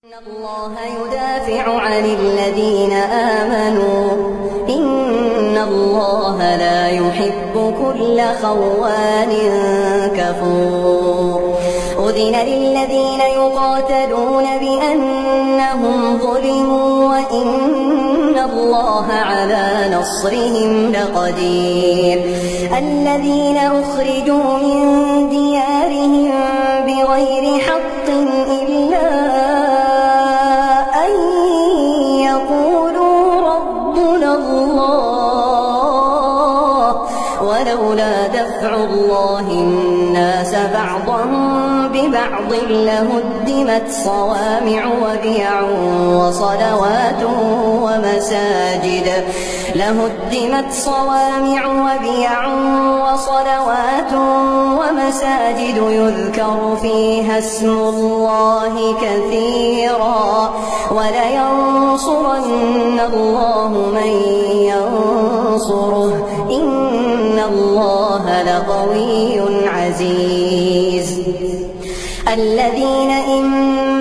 إن الله يدافع عن الذين آمنوا إن الله لا يحب كل خوان كفور. أذن للذين يقاتلون بأنهم ظلموا وإن الله على نصرهم لقدير. الذين أخرجوا من ديارهم بغير حق إلا ولولا دفع الله الناس بعضهم ببعض لهدمت صوامع وبيع وصلوات ومساجد يذكر فيها اسم الله كثيرا ولينصرن الله من ينصره إن الله لقوي عزيز. الذين إن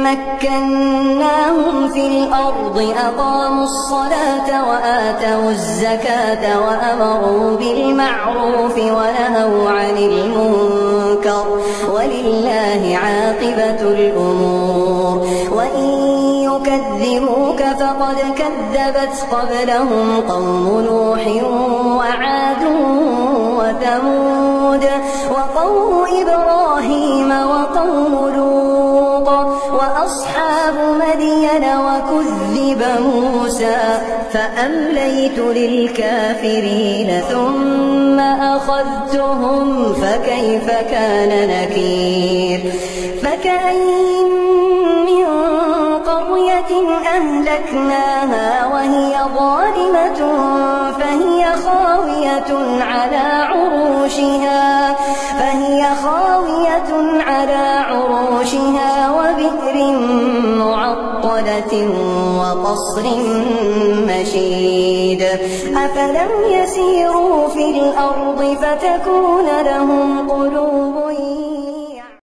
مكناهم في الأرض أقاموا الصلاة وآتوا الزكاة وأمروا بالمعروف ونهوا عن المنكر ولله عاقبة الأمور. وإن يكذبوك فقد كذبت قبلهم قوم نوح وعاد وثمود وقوم إبراهيم وقوم لوط وأصحاب مدين وكذب موسى فأمليت للكافرين ثم أخذتهم فكيف كان نكير. فكأين من قرية أهلكناها وهي ظالمة فهي خاوية على عروشها وبئر معطلة وقصر مشيد. أفلم يسيروا في الأرض فتكون لهم قلوب